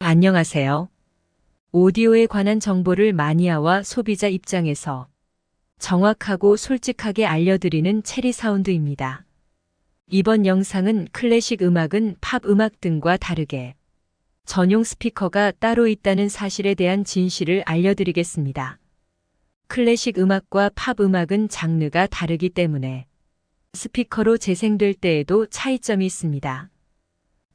안녕하세요. 오디오에 관한 정보를 마니아와 소비자 입장에서 정확하고 솔직하게 알려드리는 체리 사운드입니다. 이번 영상은 클래식 음악은 팝 음악 등과 다르게 전용 스피커가 따로 있다는 사실에 대한 진실을 알려드리겠습니다. 클래식 음악과 팝 음악은 장르가 다르기 때문에 스피커로 재생될 때에도 차이점이 있습니다.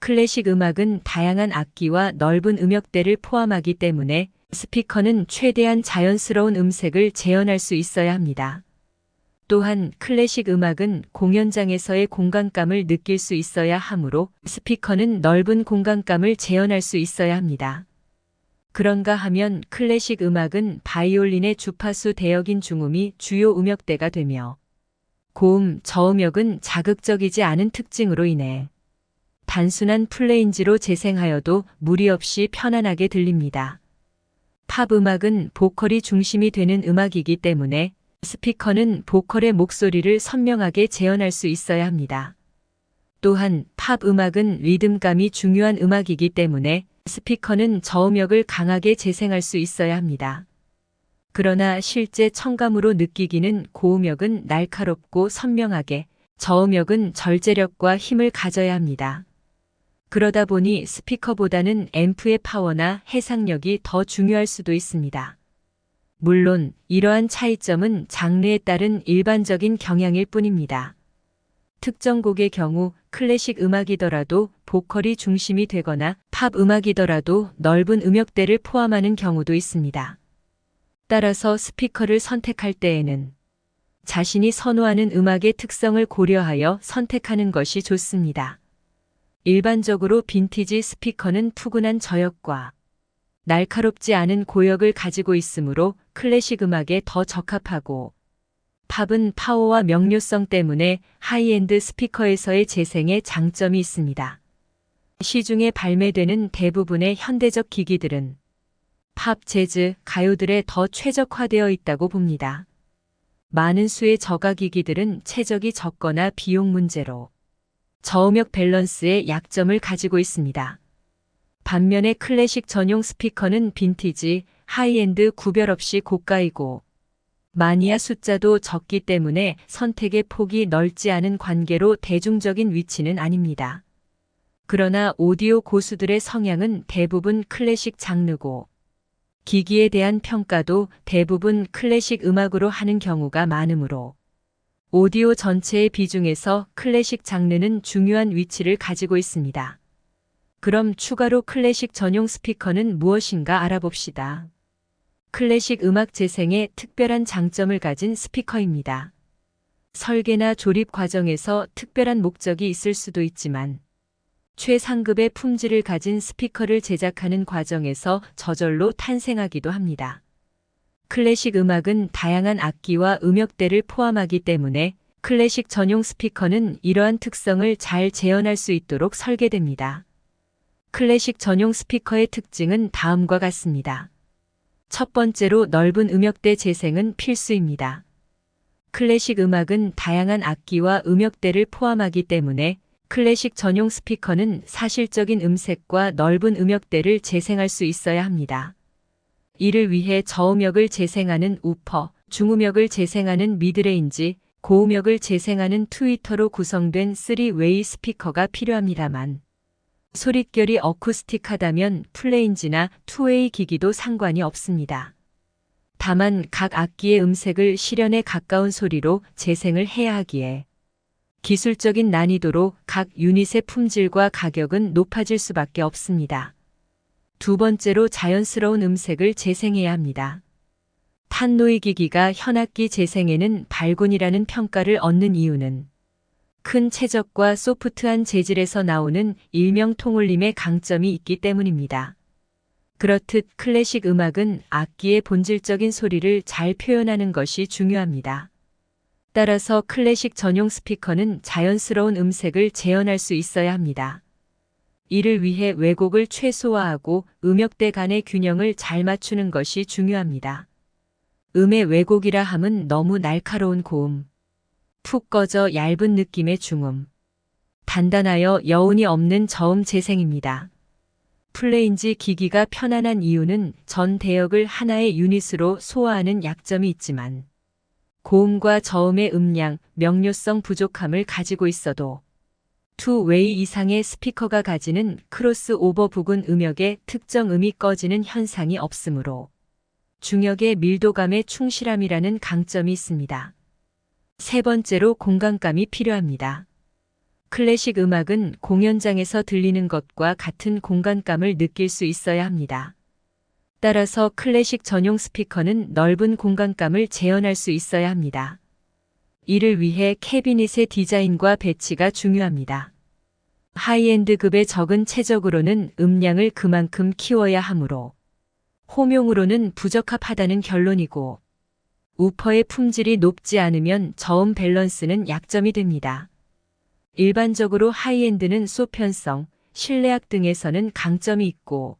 클래식 음악은 다양한 악기와 넓은 음역대를 포함하기 때문에 스피커는 최대한 자연스러운 음색을 재현할 수 있어야 합니다. 또한 클래식 음악은 공연장에서의 공간감을 느낄 수 있어야 하므로 스피커는 넓은 공간감을 재현할 수 있어야 합니다. 그런가 하면 클래식 음악은 바이올린의 주파수 대역인 중음이 주요 음역대가 되며 고음, 저음역은 자극적이지 않은 특징으로 인해 단순한 플레인지로 재생하여도 무리 없이 편안하게 들립니다. 팝 음악은 보컬이 중심이 되는 음악이기 때문에 스피커는 보컬의 목소리를 선명하게 재현할 수 있어야 합니다. 또한 팝 음악은 리듬감이 중요한 음악이기 때문에 스피커는 저음역을 강하게 재생할 수 있어야 합니다. 그러나 실제 청감으로 느끼기는 고음역은 날카롭고 선명하게, 저음역은 절제력과 힘을 가져야 합니다. 그러다 보니 스피커보다는 앰프의 파워나 해상력이 더 중요할 수도 있습니다. 물론 이러한 차이점은 장르에 따른 일반적인 경향일 뿐입니다. 특정 곡의 경우 클래식 음악이더라도 보컬이 중심이 되거나 팝 음악이더라도 넓은 음역대를 포함하는 경우도 있습니다. 따라서 스피커를 선택할 때에는 자신이 선호하는 음악의 특성을 고려하여 선택하는 것이 좋습니다. 일반적으로 빈티지 스피커는 푸근한 저역과 날카롭지 않은 고역을 가지고 있으므로 클래식 음악에 더 적합하고, 팝은 파워와 명료성 때문에 하이엔드 스피커에서의 재생에 장점이 있습니다. 시중에 발매되는 대부분의 현대적 기기들은 팝, 재즈, 가요들에 더 최적화되어 있다고 봅니다. 많은 수의 저가 기기들은 최적이 적거나 비용 문제로 저음역 밸런스에 약점을 가지고 있습니다. 반면에 클래식 전용 스피커는 빈티지, 하이엔드 구별 없이 고가이고 마니아 숫자도 적기 때문에 선택의 폭이 넓지 않은 관계로 대중적인 위치는 아닙니다. 그러나 오디오 고수들의 성향은 대부분 클래식 장르고 기기에 대한 평가도 대부분 클래식 음악으로 하는 경우가 많으므로 오디오 전체의 비중에서 클래식 장르는 중요한 위치를 가지고 있습니다. 그럼 추가로 클래식 전용 스피커는 무엇인가 알아봅시다. 클래식 음악 재생에 특별한 장점을 가진 스피커입니다. 설계나 조립 과정에서 특별한 목적이 있을 수도 있지만 최상급의 품질을 가진 스피커를 제작하는 과정에서 저절로 탄생하기도 합니다. 클래식 음악은 다양한 악기와 음역대를 포함하기 때문에 클래식 전용 스피커는 이러한 특성을 잘 재현할 수 있도록 설계됩니다. 클래식 전용 스피커의 특징은 다음과 같습니다. 첫 번째로 넓은 음역대 재생은 필수입니다. 클래식 음악은 다양한 악기와 음역대를 포함하기 때문에 클래식 전용 스피커는 사실적인 음색과 넓은 음역대를 재생할 수 있어야 합니다. 이를 위해 저음역을 재생하는 우퍼, 중음역을 재생하는 미드레인지, 고음역을 재생하는 트위터로 구성된 3웨이 스피커가 필요합니다만, 소릿결이 어쿠스틱하다면 플레인지나 투웨이 기기도 상관이 없습니다. 다만 각 악기의 음색을 실연에 가까운 소리로 재생을 해야 하기에 기술적인 난이도로 각 유닛의 품질과 가격은 높아질 수밖에 없습니다. 두 번째로 자연스러운 음색을 재생해야 합니다. 탄노이 기기가 현악기 재생에는 발군이라는 평가를 얻는 이유는 큰 최적과 소프트한 재질에서 나오는 일명 통울림의 강점이 있기 때문입니다. 그렇듯 클래식 음악은 악기의 본질적인 소리를 잘 표현하는 것이 중요합니다. 따라서 클래식 전용 스피커는 자연스러운 음색을 재현할 수 있어야 합니다. 이를 위해 왜곡을 최소화하고 음역대 간의 균형을 잘 맞추는 것이 중요합니다. 음의 왜곡이라 함은 너무 날카로운 고음, 푹 꺼져 얇은 느낌의 중음, 단단하여 여운이 없는 저음 재생입니다. 플레인지 기기가 편안한 이유는 전 대역을 하나의 유닛으로 소화하는 약점이 있지만 고음과 저음의 음량, 명료성 부족함을 가지고 있어도 투웨이 이상의 스피커가 가지는 크로스오버 부근 음역의 특정 음이 꺼지는 현상이 없으므로 중역의 밀도감에 충실함이라는 강점이 있습니다. 세 번째로 공간감이 필요합니다. 클래식 음악은 공연장에서 들리는 것과 같은 공간감을 느낄 수 있어야 합니다. 따라서 클래식 전용 스피커는 넓은 공간감을 재현할 수 있어야 합니다. 이를 위해 캐비닛의 디자인과 배치가 중요합니다. 하이엔드급의 적은 최적으로는 음량을 그만큼 키워야 하므로 호명으로는 부적합하다는 결론이고 우퍼의 품질이 높지 않으면 저음 밸런스는 약점이 됩니다. 일반적으로 하이엔드는 소편성, 실내악 등에서는 강점이 있고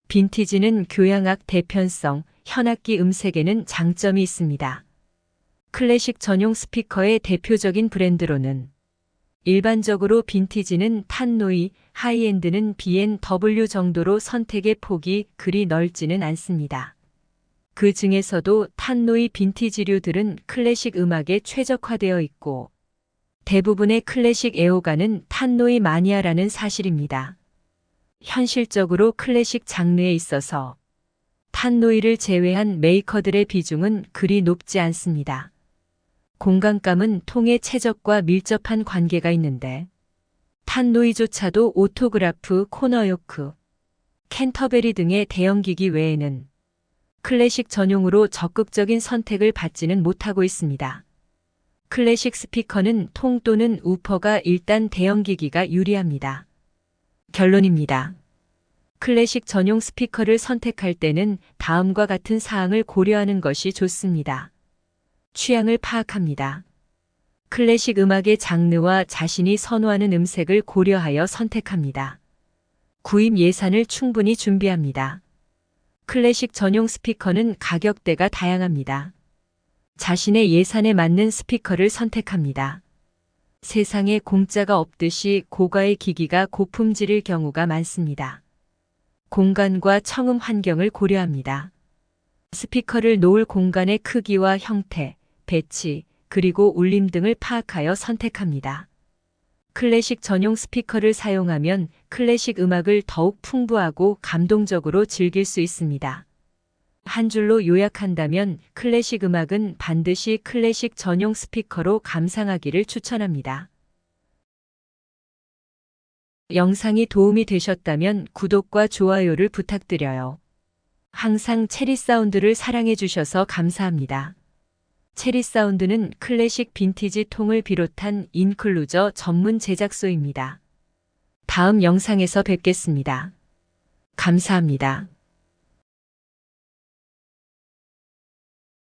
빈티지는 교향악 대편성, 현악기 음색에는 장점이 있습니다. 클래식 전용 스피커의 대표적인 브랜드로는 일반적으로 빈티지는 탄노이, 하이엔드는 B&W 정도로 선택의 폭이 그리 넓지는 않습니다. 그 중에서도 탄노이 빈티지류들은 클래식 음악에 최적화되어 있고 대부분의 클래식 애호가는 탄노이 마니아라는 사실입니다. 현실적으로 클래식 장르에 있어서 탄노이를 제외한 메이커들의 비중은 그리 높지 않습니다. 공간감은 통의 최적과 밀접한 관계가 있는데 탄노이조차도 오토그라프, 코너요크, 캔터베리 등의 대형기기 외에는 클래식 전용으로 적극적인 선택을 받지는 못하고 있습니다. 클래식 스피커는 통 또는 우퍼가 일단 대형기기가 유리합니다. 결론입니다. 클래식 전용 스피커를 선택할 때는 다음과 같은 사항을 고려하는 것이 좋습니다. 취향을 파악합니다. 클래식 음악의 장르와 자신이 선호하는 음색을 고려하여 선택합니다. 구입 예산을 충분히 준비합니다. 클래식 전용 스피커는 가격대가 다양합니다. 자신의 예산에 맞는 스피커를 선택합니다. 세상에 공짜가 없듯이 고가의 기기가 고품질일 경우가 많습니다. 공간과 청음 환경을 고려합니다. 스피커를 놓을 공간의 크기와 형태, 배치, 그리고 울림 등을 파악하여 선택합니다. 클래식 전용 스피커를 사용하면 클래식 음악을 더욱 풍부하고 감동적으로 즐길 수 있습니다. 한 줄로 요약한다면 클래식 음악은 반드시 클래식 전용 스피커로 감상하기를 추천합니다. 영상이 도움이 되셨다면 구독과 좋아요를 부탁드려요. 항상 체리 사운드를 사랑해 주셔서 감사합니다. 체리 사운드는 클래식 빈티지 통을 비롯한 인클루저 전문 제작소입니다. 다음 영상에서 뵙겠습니다. 감사합니다.